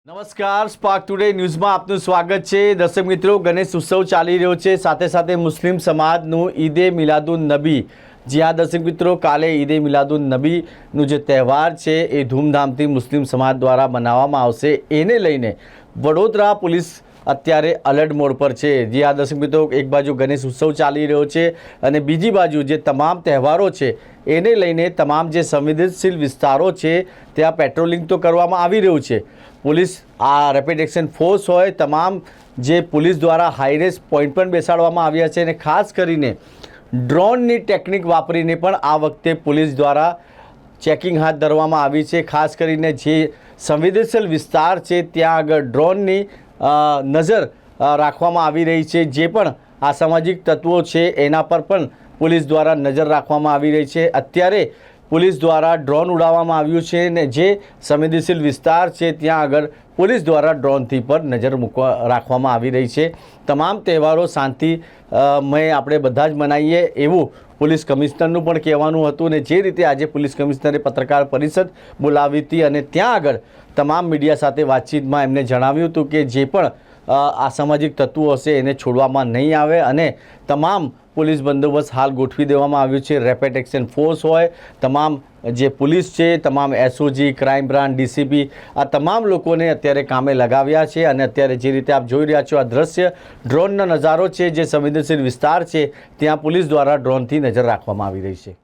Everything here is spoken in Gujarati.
નમસ્કાર, સ્પાર્ક ટુડે ન્યૂઝમાં આપનું સ્વાગત છે। દર્શક મિત્રો, ગણેશ ઉત્સવ ચાલી રહ્યો છે, સાથે સાથે મુસ્લિમ સમાજનું ઈદે મિલાદુન નબી, જ્યાં દર્શક મિત્રો કાલે ઈદે મિલાદુન નબીનું જે તહેવાર છે એ ધૂમધામથી મુસ્લિમ સમાજ દ્વારા મનાવવામાં આવશે। એને લઈને વડોદરા પોલીસ અત્યારે અલર્ટ મોડ પર છે। જે આ દર્શક મિત્રો, એક બાજુ ગણેશ ઉત્સવ ચાલી રહ્યો છે અને બીજી બાજુ જે તમામ તહેવારો છે એને લઈને તમામ જે સંવેદનશીલ વિસ્તારો છે ત્યાં પેટ્રોલિંગ તો કરવામાં આવી રહ્યું છે। પોલીસ આ રેપિડ એક્શન ફોર્સ હોય, તમામ જે પોલીસ દ્વારા હાઈરેસ પોઈન્ટ પણ બેસાડવામાં આવ્યા છે અને ખાસ કરીને ડ્રોનની ટેકનિક વાપરીને પણ આ વખતે પોલીસ દ્વારા ચેકિંગ હાથ ધરવામાં આવી છે। ખાસ કરીને જે સંવેદનશીલ વિસ્તાર છે ત્યાં આગળ ડ્રોનની નજર રાખવામાં આવી રહી છે। જે પણ અસામાજિક તત્વો છે એના પર પણ પોલીસ દ્વારા નજર રાખવામાં આવી રહી છે। અત્યારે પોલીસ દ્વારા ડ્રોન ઉડાવવામાં આવ્યું છે અને જે સંવેદનશીલ વિસ્તાર છે ત્યાં આગળ પોલીસ દ્વારા ડ્રોનથી પર નજર રાખવામાં આવી રહી છે। તમામ તહેવારો શાંતિમય આપણે બધા જ મનાવીએ એવું પોલીસ કમિશનરનું પણ કહેવાનું હતું અને જે રીતે આજે પોલીસ કમિશનરે પત્રકાર પરિષદ બોલાવી હતી અને ત્યાં આગળ તમામ મીડિયા સાથે વાતચીતમાં એમને જણાવ્યું હતું કે જે પણ અસામાજિક તત્વો હશે એને છોડવામાં નહીં આવે અને તમામ પોલીસ બંદોબસ્ત હાલ ગોઠવી દેવામાં આવ્યું છે। રેપિડ એક્શન ફોર્સ હોય, તમામ જે પોલીસ છે, તમામ એસઓજી, ક્રાઇમ બ્રાન્ચ, ડીસીપી, આ તમામ લોકોને અત્યારે કામે લગાવ્યા છે અને અત્યારે જે રીતે આપ જોઈ રહ્યા છો આ દ્રશ્ય ડ્રોનનો નજારો છે, જે સંવેદનશીલ વિસ્તાર છે ત્યાં પોલીસ દ્વારા ડ્રોનથી નજર રાખવામાં આવી રહી છે।